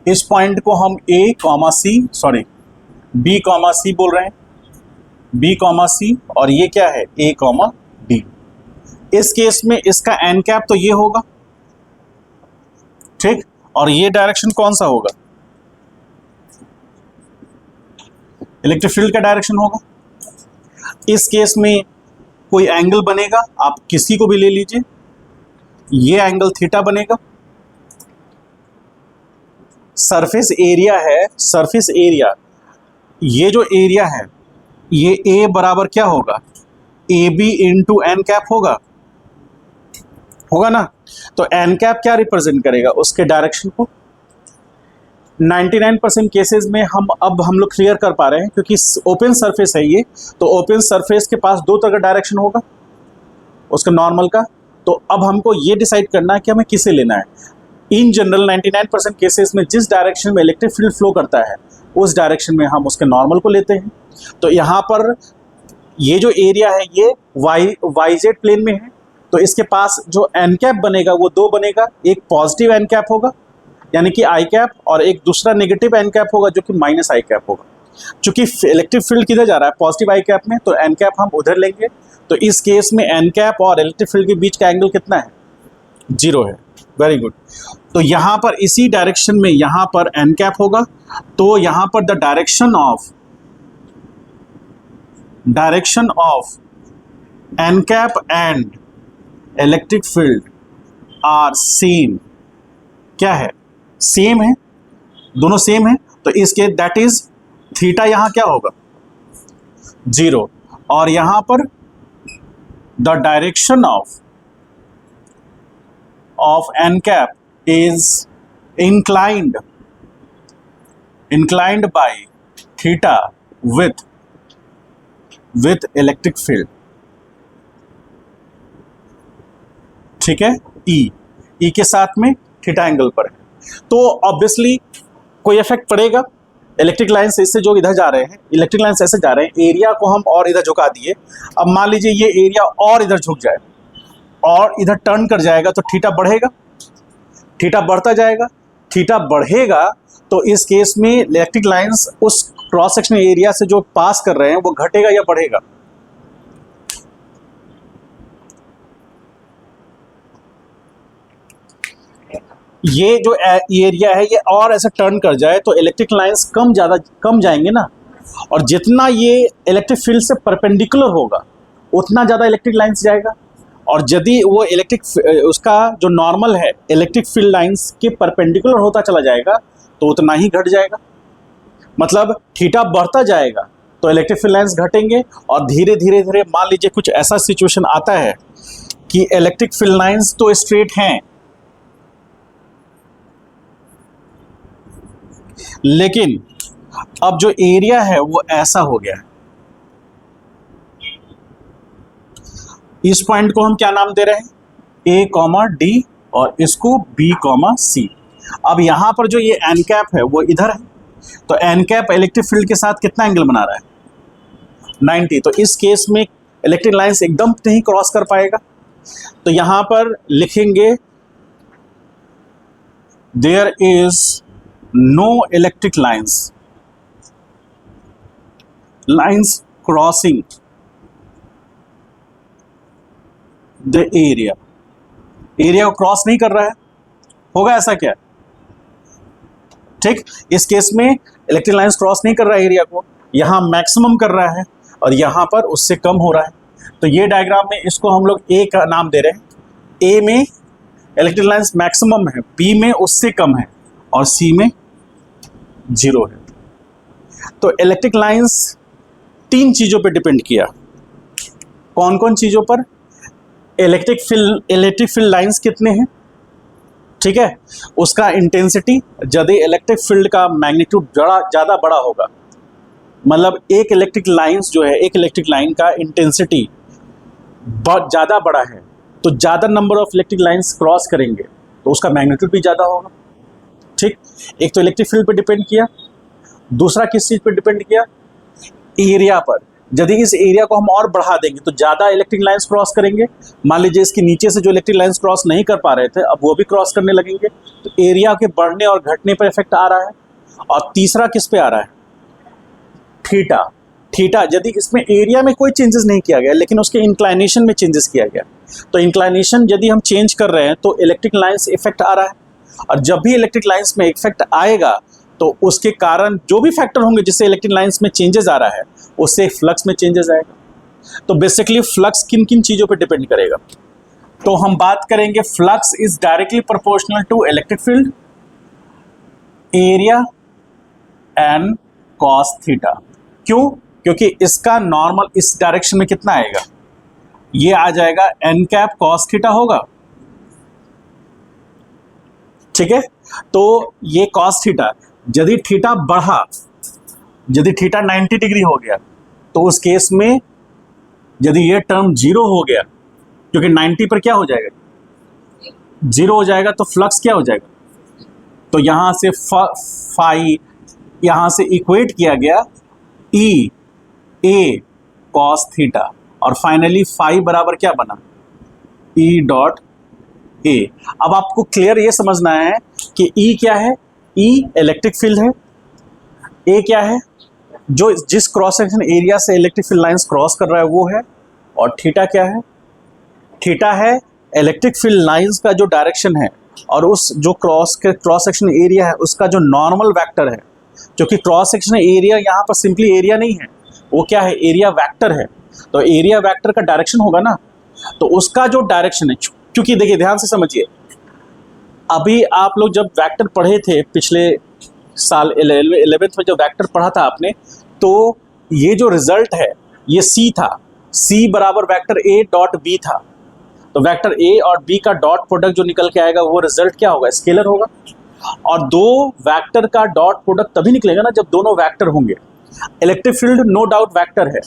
इस पॉइंट को हम बी कॉमा सी बोल रहे हैं, बी कॉमा सी, और ये क्या है, ए कॉमा डी। इस केस में इसका एन कैप तो ये होगा, ठीक, और ये डायरेक्शन कौन सा होगा, इलेक्ट्रिक फील्ड का डायरेक्शन होगा। इस केस में कोई एंगल बनेगा, आप किसी को भी ले लीजिए, ये एंगल थीटा बनेगा। सरफेस एरिया है, सरफेस एरिया, ये जो एरिया है ये ए बराबर क्या होगा, A B into n cap होगा ना। तो एन कैप क्या रिप्रेजेंट करेगा, उसके डायरेक्शन को। 99% केसेस में हम लोग क्लियर कर पा रहे हैं, क्योंकि ओपन सरफेस है ये, तो ओपन सरफेस के पास दो तरह का डायरेक्शन होगा उसका नॉर्मल का। तो अब हमको ये डिसाइड करना है कि हमें किसे लेना है। इन जनरल 99% केसेस में जिस डायरेक्शन में इलेक्ट्रिक फील्ड फ्लो करता है उस डायरेक्शन में हम उसके नॉर्मल को लेते हैं। तो यहाँ पर ये जो एरिया है ये वाईजेड प्लेन में है, तो इसके पास जो एन कैप बनेगा वो दो बनेगा, एक पॉजिटिव एन कैप होगा यानी कि आई कैप, और एक दूसरा नेगेटिव एन कैप होगा जो कि माइनस आई कैप होगा। चूंकि इलेक्ट्रिक फील्ड किधर जा रहा है, पॉजिटिव आई कैप में, तो एन कैप हम उधर लेंगे। तो इस केस में एन कैप और इलेक्ट्रिक फील्ड के बीच का एंगल कितना है, 0 है। Very good. तो यहाँ पर इसी डायरेक्शन में यहाँ पर एन कैप होगा, तो यहाँ पर the direction of n cap and electric field are same. क्या है, सेम है, दोनों सेम है। तो इसके दैट इज थीटा यहाँ क्या होगा, 0, और यहाँ पर the direction of n cap is inclined by theta with electric field। ठीक है, E के साथ में थीटा एंगल पर है, तो ऑब्वियसली कोई इफेक्ट पड़ेगा। इलेक्ट्रिक लाइन्स इससे जो इधर जा रहे हैं, इलेक्ट्रिक लाइन्स ऐसे जा रहे हैं, एरिया को हम और इधर झुका दिए। अब मान लीजिए ये एरिया और इधर झुक जाए और इधर टर्न कर जाएगा, तो थीटा बढ़ेगा, थीटा बढ़ता जाएगा। थीटा बढ़ेगा तो इस केस में इलेक्ट्रिक लाइंस उस क्रॉस सेक्शनल एरिया से जो पास कर रहे हैं वो घटेगा या बढ़ेगा, ये जो एरिया है ये और ऐसे टर्न कर जाए तो इलेक्ट्रिक लाइंस कम जाएंगे ना, और जितना ये इलेक्ट्रिक फील्ड से परपेंडिकुलर होगा उतना ज़्यादा इलेक्ट्रिक लाइंस जाएगा। और यदि वो उसका जो नॉर्मल है इलेक्ट्रिक फील्ड लाइंस के परपेंडिकुलर होता चला जाएगा तो उतना ही घट जाएगा। मतलब थीटा बढ़ता जाएगा तो इलेक्ट्रिक फील्ड लाइंस घटेंगे, और धीरे धीरे मान लीजिए कुछ ऐसा सिचुएशन आता है कि इलेक्ट्रिक फील्ड लाइंस तो स्ट्रेट हैं, लेकिन अब जो एरिया है वो ऐसा हो गया है। इस पॉइंट को हम क्या नाम दे रहे हैं, ए कॉमा डी, और इसको बी कॉमा सी। अब यहाँ पर जो ये एन कैप है वो इधर है, तो एन कैप इलेक्ट्रिक फील्ड के साथ कितना एंगल बना रहा है, 90। तो इस केस में इलेक्ट्रिक लाइंस एकदम नहीं क्रॉस कर पाएगा, तो यहाँ पर लिखेंगे there is no electric lines crossing the area को क्रॉस नहीं कर रहा है, होगा ऐसा क्या, ठीक। इस केस में इलेक्ट्रिक लाइंस क्रॉस नहीं कर रहा है एरिया को, यहाँ मैक्सिमम कर रहा है और यहाँ पर उससे कम हो रहा है। तो ये डायग्राम में इसको हम लोग ए का नाम दे रहे हैं। ए में इलेक्ट्रिक लाइंस मैक्सिमम है, बी में उससे कम है और सी में 0 है। तो इलेक्ट्रिक लाइंस 3 चीज़ों पे डिपेंड किया। कौन कौन चीज़ों पर? इलेक्ट्रिक फील्ड लाइंस कितने हैं, ठीक है, उसका इंटेंसिटी, यदि इलेक्ट्रिक फील्ड का मैग्नीट्यूड ज़्यादा बड़ा होगा, मतलब एक इलेक्ट्रिक लाइंस जो है, एक इलेक्ट्रिक लाइन का इंटेंसिटी बहुत ज़्यादा बड़ा है तो ज़्यादा number of electric lines cross करेंगे तो उसका मैग्नीट्यूड भी ज़्यादा होगा, ठीक। एक तो इलेक्ट्रिक फील्ड पे डिपेंड किया, दूसरा किस चीज़ पे डिपेंड किया? एरिया पर। यदि इस एरिया को हम और बढ़ा देंगे तो ज़्यादा इलेक्ट्रिक लाइंस क्रॉस करेंगे। मान लीजिए इसके नीचे से जो इलेक्ट्रिक लाइंस क्रॉस नहीं कर पा रहे थे अब वो भी क्रॉस करने लगेंगे, तो एरिया के बढ़ने और घटने पर इफेक्ट आ रहा है। और तीसरा किस पे आ रहा है? थीटा। थीटा, यदि इसमें एरिया में कोई चेंजेस नहीं किया गया लेकिन उसके इंक्लाइनेशन में चेंजेस किया गया, तो इंक्लाइनेशन यदि हम चेंज कर रहे हैं तो इलेक्ट्रिक लाइंस इफेक्ट आ रहा है। और जब भी इलेक्ट्रिक लाइंस में इफेक्ट आएगा तो उसके कारण जो भी फैक्टर होंगे जिससे इलेक्ट्रिक लाइंस में चेंजेस आ रहा है उससे फ्लक्स में चेंजेस आएगा। तो बेसिकली फ्लक्स किन किन चीज़ों पे डिपेंड करेगा? तो हम बात करेंगे flux is directly proportional to electric field, area and cos theta. क्यों? क्योंकि इसका नॉर्मल इस डायरेक्शन में कितना आएगा? ये आ जाएगा एन कैप कॉस थीटा होगा, ठीक है। तो ये कॉस थीटा, यदि थीटा बढ़ा, यदि थीटा 90 डिग्री हो गया तो उस केस में यदि ये टर्म 0 हो गया, क्योंकि 90 पर क्या हो जाएगा? 0 हो जाएगा, तो फ्लक्स क्या हो जाएगा? तो यहां से फाई यहां से इक्वेट किया गया ई ए कॉस थीटा, और फाइनली फाई बराबर क्या बना? E dot A. अब आपको क्लियर ये समझना है कि ई क्या है? ई इलेक्ट्रिक फील्ड है, ए क्या है? जो जिस क्रॉस सेक्शन एरिया से इलेक्ट्रिक फील्ड लाइंस क्रॉस कर रहा है वो है, और थीटा क्या है? थीटा है इलेक्ट्रिक फील्ड लाइंस का जो डायरेक्शन है और उस जो क्रॉस सेक्शन एरिया है उसका जो नॉर्मल वेक्टर है, क्योंकि क्रॉस सेक्शन एरिया यहाँ पर सिंपली एरिया नहीं है, वो क्या है? एरिया वेक्टर है। तो एरिया वेक्टर का डायरेक्शन होगा ना, तो उसका जो डायरेक्शन है, क्योंकि देखिए ध्यान से समझिए, अभी आप लोग जब वेक्टर पढ़े थे पिछले साल 11th में जब वेक्टर पढ़ा था आपने, तो ये जो रिजल्ट है ये सी था, सी बराबर वेक्टर ए डॉट बी था। तो वेक्टर ए और बी का डॉट प्रोडक्ट जो निकल के आएगा वो रिजल्ट क्या होगा? स्केलर होगा। और दो वेक्टर का डॉट प्रोडक्ट तभी निकलेगा ना जब दोनों वेक्टर होंगे। Electric field no doubt vector है,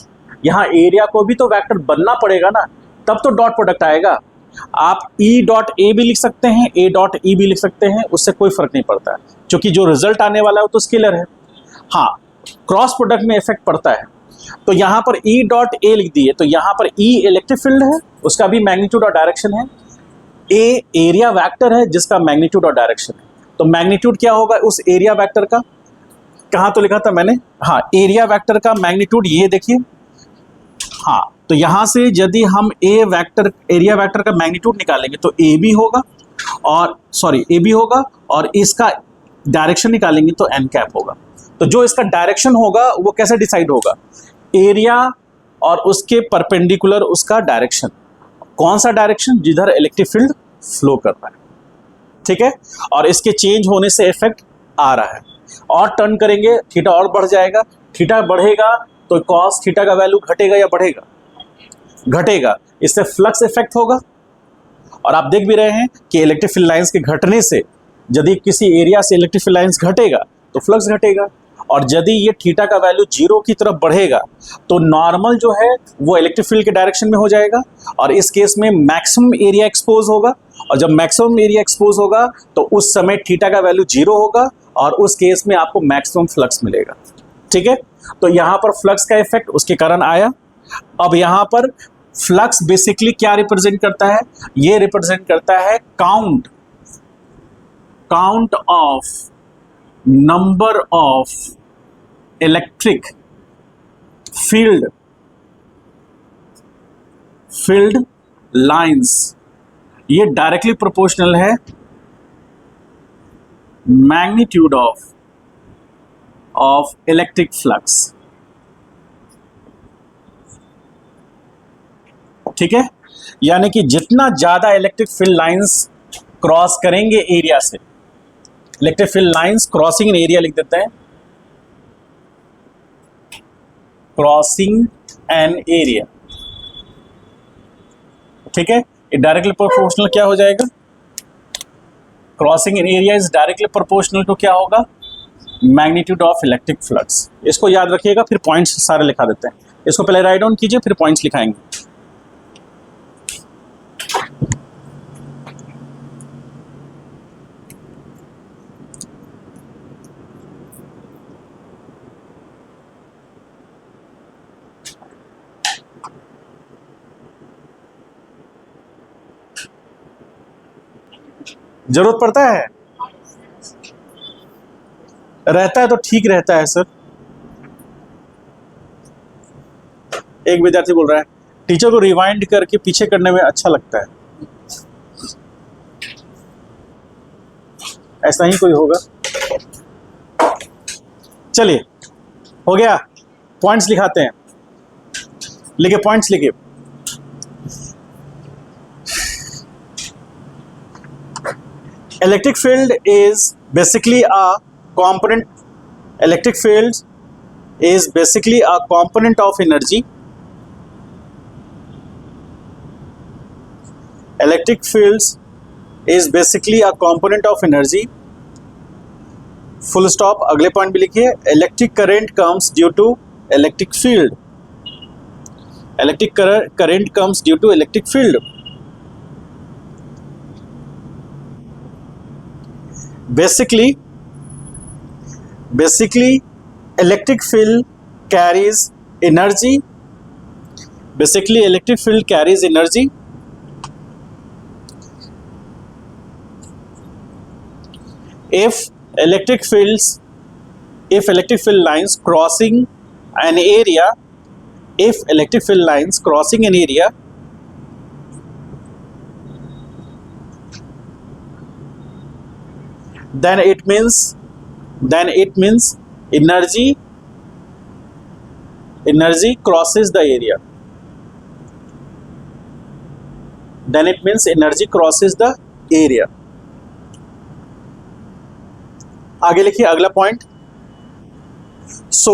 यहाँ एरिया को भी तो वेक्टर बनना पड़ेगा ना, तब तो डॉट प्रोडक्ट आएगा। आप ई डॉट ए भी लिख सकते हैं, ए डॉट ई भी लिख सकते हैं, उससे कोई फर्क नहीं पड़ता है, क्योंकि जो रिजल्ट आने वाला है वो तो स्केलर है। हाँ, क्रॉस प्रोडक्ट में इफेक्ट पड़ता है। तो यहाँ पर ई डॉट ए लिख दिए, तो यहाँ पर ई इलेक्ट्रिक फील्ड है, उसका भी मैग्नीट्यूड और डायरेक्शन है, ए एरिया वेक्टर है जिसका मैग्नीट्यूड और डायरेक्शन है। तो मैग्नीट्यूड क्या होगा उस एरिया वेक्टर का? कहाँ तो लिखा था मैंने? हाँ, एरिया वेक्टर का मैग्नीट्यूड ये देखिए। हाँ, तो यहाँ से यदि हम एरिया वेक्टर का मैग्नीट्यूड निकालेंगे तो ए भी होगा, और ए भी होगा, और इसका डायरेक्शन निकालेंगे तो एन कैप होगा। तो जो इसका डायरेक्शन होगा वो कैसे डिसाइड होगा? एरिया और उसके परपेंडिकुलर उसका डायरेक्शन। कौन सा डायरेक्शन? जिधर इलेक्ट्रिक फील्ड फ्लो कर रहा है, ठीक है। और इसके चेंज होने से इफेक्ट आ रहा है, और टर्न करेंगे थीटा और बढ़ जाएगा, थीटा बढ़ेगा तो कॉस थीटा का वैल्यू घटेगा या बढ़ेगा? घटेगा। इससे फ्लक्स इफेक्ट होगा, और आप देख भी रहे हैं कि इलेक्ट्रिक फील्ड लाइंस के घटने से यदि किसी एरिया से इलेक्ट्रिक फील्ड लाइंस घटेगा तो फ्लक्स घटेगा, और यदि ये थीटा का वैल्यू 0 की तरफ बढ़ेगा तो नॉर्मल जो है वो इलेक्ट्रिक फील्ड के डायरेक्शन में हो जाएगा, और इस केस में मैक्सिमम एरिया एक्सपोज होगा, और जब मैक्सिमम एरिया एक्सपोज होगा तो उस समय थीटा का वैल्यू 0 होगा, और उस केस में आपको मैक्सिमम फ्लक्स मिलेगा, ठीक है। तो यहाँ पर फ्लक्स का इफेक्ट उसके कारण आया। अब यहाँ पर फ्लक्स बेसिकली क्या रिप्रेजेंट करता है? ये रिप्रेजेंट करता है count of number of electric field lines. ये डायरेक्टली प्रोपोर्शनल है मैग्नीट्यूड ऑफ इलेक्ट्रिक फ्लक्स, ठीक है। यानी कि जितना ज्यादा इलेक्ट्रिक फील्ड लाइंस क्रॉस करेंगे एरिया से, electric field lines crossing in area लिख देते हैं, क्रॉसिंग एन एरिया, ठीक है। ये डायरेक्टली प्रोपोर्शनल क्या हो जाएगा, crossing in area is directly proportional to क्या होगा, मैग्नीट्यूड ऑफ इलेक्ट्रिक फ्लक्स। इसको याद रखिएगा, फिर पॉइंट्स सारे लिखा देते हैं। इसको पहले राइट डाउन कीजिए, फिर पॉइंट्स लिखाएंगे। जरूरत पड़ता है, रहता है तो ठीक रहता है सर। एक विद्यार्थी बोल रहा है टीचर को रिवाइंड करके पीछे करने में अच्छा लगता है, ऐसा ही कोई होगा। चलिए हो गया, पॉइंट्स लिखाते हैं, लिखे पॉइंट्स लिखे। Electric field is basically a component. Electric field is basically a component of energy. Electric fields is basically a component of energy. Full stop. अगले पॉइंट भी लिखिए, electric current comes due to electric field. Electric current comes due to electric field. Basically electric field carries energy. Basically electric field carries energy. If electric field lines crossing an area, if electric field lines crossing an area then it means energy crosses the area. Then it means energy crosses the area. आगे लिखिए अगला point. So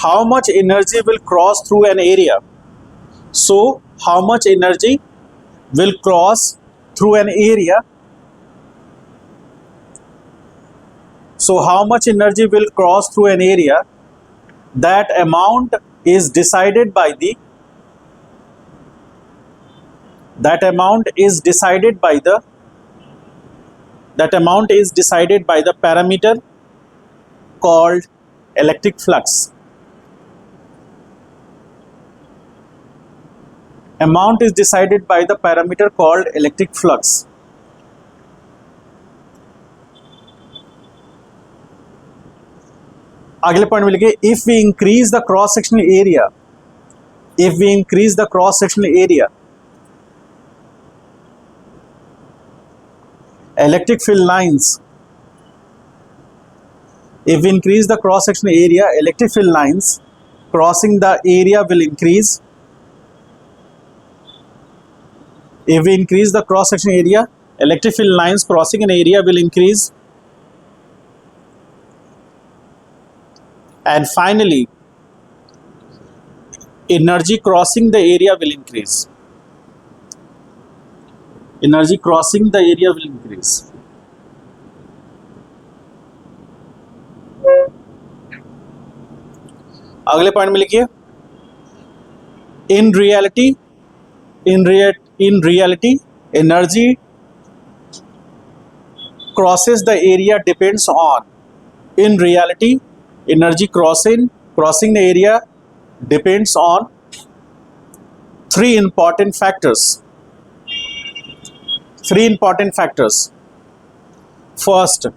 how much energy will cross through an area? So how much energy will cross through an area? So how much energy will cross through an area? That amount is decided by the parameter called electric flux. Amount is decided by the parameter called electric flux. अगले point में लिखिए, if we increase the cross sectional area, electric field lines, if we increase the cross sectional area, electric field lines crossing the area will increase. If we increase the cross sectional area, electric field lines crossing an area will increase. And finally, energy crossing the area will increase. Energy crossing the area will increase. अगले point में लिखिए, in reality energy crosses the area depends on. In reality energy crossing the area depends on three important factors. First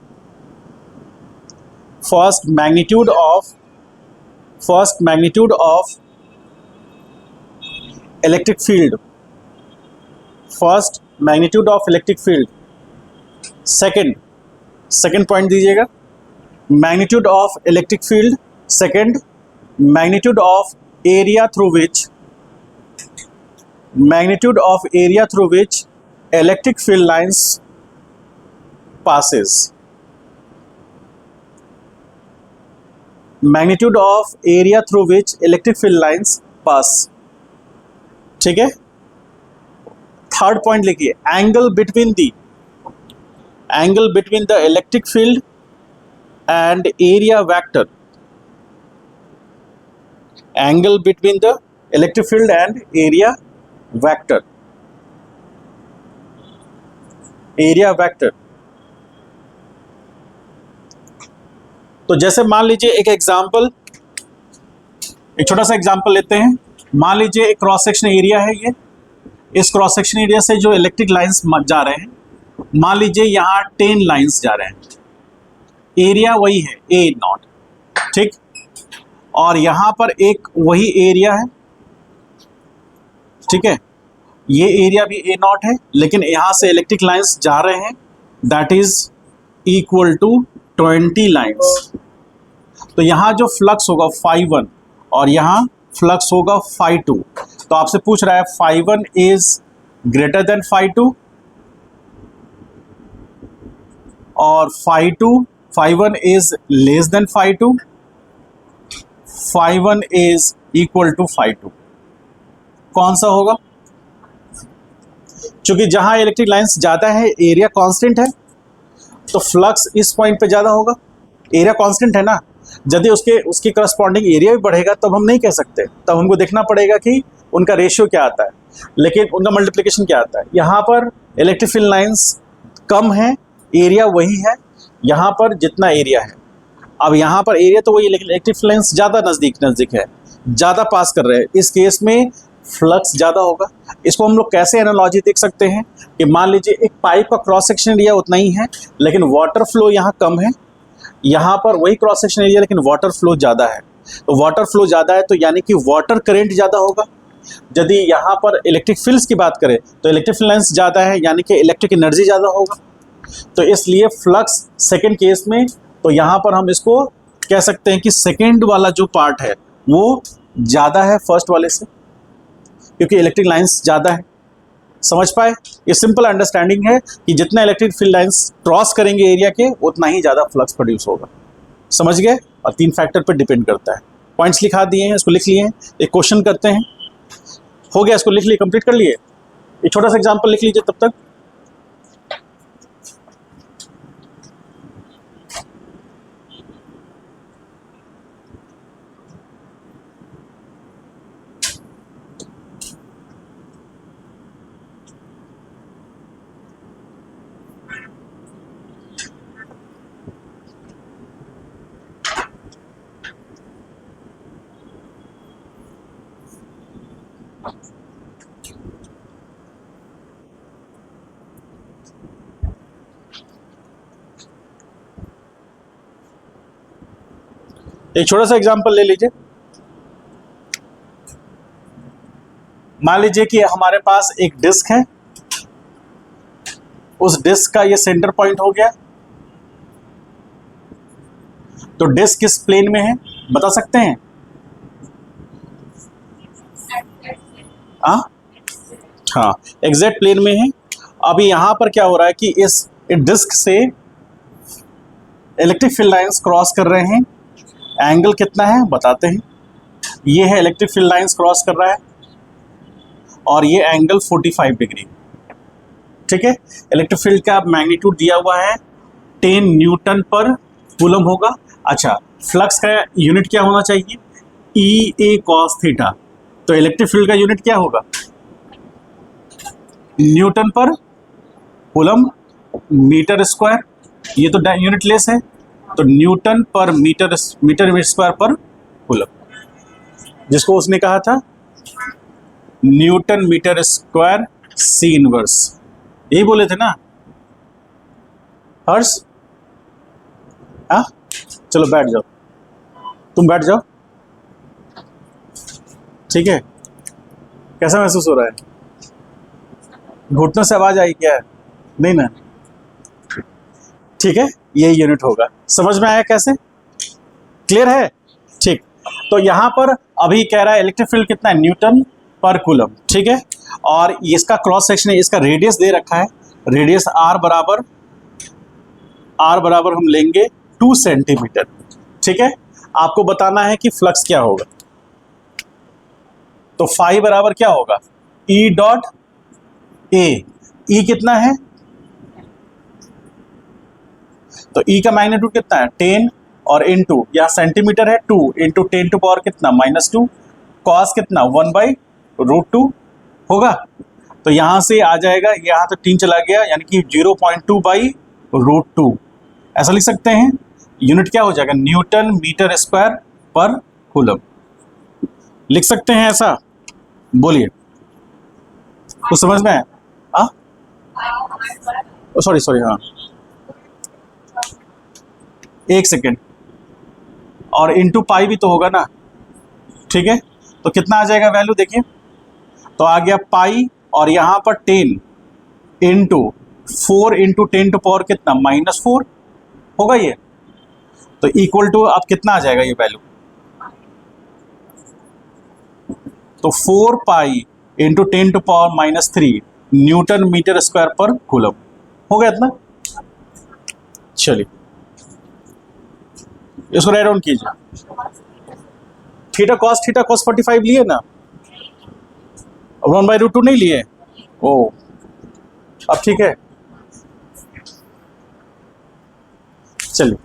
magnitude of electric field. Second point दीजिएगा, magnitude of electric field. Second, magnitude of area through which electric field lines passes, magnitude of area through which electric field lines pass. ठीक है, third point लिखिए, angle between the electric field and area vector, angle between the electric field and area vector, तो जैसे मान लीजिए एक छोटा सा एग्जांपल लेते हैं। मान लीजिए एक क्रॉस सेक्शन एरिया है, ये इस क्रॉस सेक्शन एरिया से जो इलेक्ट्रिक लाइंस जा रहे हैं, मान लीजिए यहाँ 10 लाइंस जा रहे हैं, एरिया वही है A0, ठीक, और यहाँ पर एक वही एरिया है, ठीक है, ये एरिया भी A0 है, लेकिन यहाँ से इलेक्ट्रिक लाइंस जा रहे हैं, that is equal to 20 lines. तो यहाँ जो फ्लक्स होगा phi1 और यहाँ फ्लक्स होगा phi2, तो आपसे पूछ रहा है phi1 is greater than phi2 और phi1 is less than phi2, phi1 is equal to phi2, कौन सा होगा? क्योंकि जहां इलेक्ट्रिक लाइंस ज्यादा है, एरिया कांस्टेंट है, तो फ्लक्स इस पॉइंट पे ज्यादा होगा, एरिया कांस्टेंट है ना। यदि उसके करस्पॉन्डिंग एरिया भी बढ़ेगा तब हम नहीं कह सकते, तब हमको देखना पड़ेगा कि उनका रेशियो क्या आता है, लेकिन उनका मल्टीप्लिकेशन क्या आता है। यहाँ पर इलेक्ट्रिक फील्ड लाइंस कम है, एरिया वही है, यहाँ पर जितना एरिया है, अब यहाँ पर एरिया तो वही, लेकिन इलेक्ट्रिक फील्ड लाइंस ज़्यादा नज़दीक है, ज़्यादा पास कर रहे हैं, इस केस में फ्लक्स ज़्यादा होगा। इसको हम लोग कैसे एनालॉजी देख सकते हैं कि मान लीजिए एक पाइप का क्रॉस सेक्शन एरिया उतना ही है, लेकिन वाटर फ्लो यहाँ कम है, यहाँ पर वही क्रॉस सेक्शन एरिया लेकिन वाटर फ्लो ज़्यादा है, तो वाटर फ्लो ज़्यादा है तो यानी कि वाटर करंट ज़्यादा होगा। यदि यहाँ पर इलेक्ट्रिक फील्ड्स की बात करें तो इलेक्ट्रिक फील्ड लाइंस ज़्यादा है, यानी कि इलेक्ट्रिक एनर्जी ज़्यादा होगा, तो इसलिए फ्लक्स सेकेंड केस में, तो यहाँ पर हम इसको कह सकते हैं कि सेकेंड वाला जो पार्ट है वो ज़्यादा है फर्स्ट वाले से, क्योंकि इलेक्ट्रिक लाइंस ज़्यादा है। समझ पाए? ये सिंपल अंडरस्टैंडिंग है कि जितना इलेक्ट्रिक फील्ड लाइंस क्रॉस करेंगे एरिया के, उतना ही ज़्यादा फ्लक्स प्रोड्यूस होगा। समझ गए? और 3 फैक्टर पर डिपेंड करता है। पॉइंट्स लिखा दिए हैं, इसको लिख लिए हैं, एक क्वेश्चन करते हैं। हो गया, इसको लिख लिए, कंप्लीट कर लिए। एक छोटा सा एग्जाम्पल लिख लीजिए तब तक। एक छोटा सा एग्जांपल ले लीजिए। मान लीजिए कि हमारे पास एक डिस्क है, उस डिस्क का ये सेंटर पॉइंट हो गया, तो डिस्क किस प्लेन में है बता सकते हैं? हाँ, एग्जैक्ट प्लेन में है। अभी यहां पर क्या हो रहा है कि इस डिस्क से इलेक्ट्रिक फील्ड लाइंस क्रॉस कर रहे हैं, एंगल कितना है बताते हैं। ये है इलेक्ट्रिक फील्ड लाइंस क्रॉस कर रहा है और ये एंगल 45 डिग्री, ठीक है। इलेक्ट्रिक फील्ड का मैग्नीट्यूड दिया हुआ है 10 न्यूटन पर कूलम होगा। अच्छा, फ्लक्स का यूनिट क्या होना चाहिए? ई ए कॉस थीटा। तो इलेक्ट्रिक फील्ड का यूनिट क्या होगा? न्यूटन पर कूलम मीटर स्क्वायर, ये तो यूनिट लेस है, तो न्यूटन पर मीटर स्क्वायर पर कूलम, जिसको उसने कहा था newton meter square C inverse, यही बोले थे ना हर्ष? हाँ, चलो बैठ जाओ, तुम बैठ जाओ, ठीक है। कैसा महसूस हो रहा है? घुटनों से आवाज आई क्या? नहीं ना, ठीक है, ये यूनिट होगा। समझ में आया कैसे? क्लियर है? ठीक। तो यहां पर अभी कह रहा है इलेक्ट्रिक फील्ड कितना है? न्यूटन पर कूलम, ठीक है। और इसका क्रॉस सेक्शन है, इसका रेडियस दे रखा है, रेडियस r बराबर आर बराबर हम लेंगे 2 सेंटीमीटर। ठीक है, आपको बताना है कि फ्लक्स क्या होगा। तो फाई बराबर क्या होगा, ई डॉट ए। ई कितना है, तो ई का मैग्नीट्यूड कितना है 10 और इनटू यहाँ सेंटीमीटर है 2 इंटू 10 टू पावर कितना -2, कॉस कितना 1/√2 होगा। तो यहां से आ जाएगा, यहां तो 3 चला गया, यानी कि 0.2/√2 ऐसा लिख सकते हैं। यूनिट क्या हो जाएगा, न्यूटन मीटर स्क्वायर पर कूलम। लिख सकते हैं ऐसा, बोलिए, कुछ समझ में है? हाँ, सॉरी सॉरी, हाँ, एक सेकेंड, और इंटू पाई भी तो होगा ना। ठीक है, तो कितना आ जाएगा वैल्यू देखिए, तो आ गया पाई और यहां पर 10 इंटू 4 इंटू 10 टू पावर कितना -4 होगा ये। तो इक्वल टू अब कितना आ जाएगा ये वैल्यू, तो 4 pi into 10 to power -3 newton meter square पर कूलम हो गया इतना। चलिए इसको राइट डाउन कीजिए। थीटा कॉस 45 लिए ना, 1/√2 नहीं लिए। ओ, अब ठीक है, चलिए।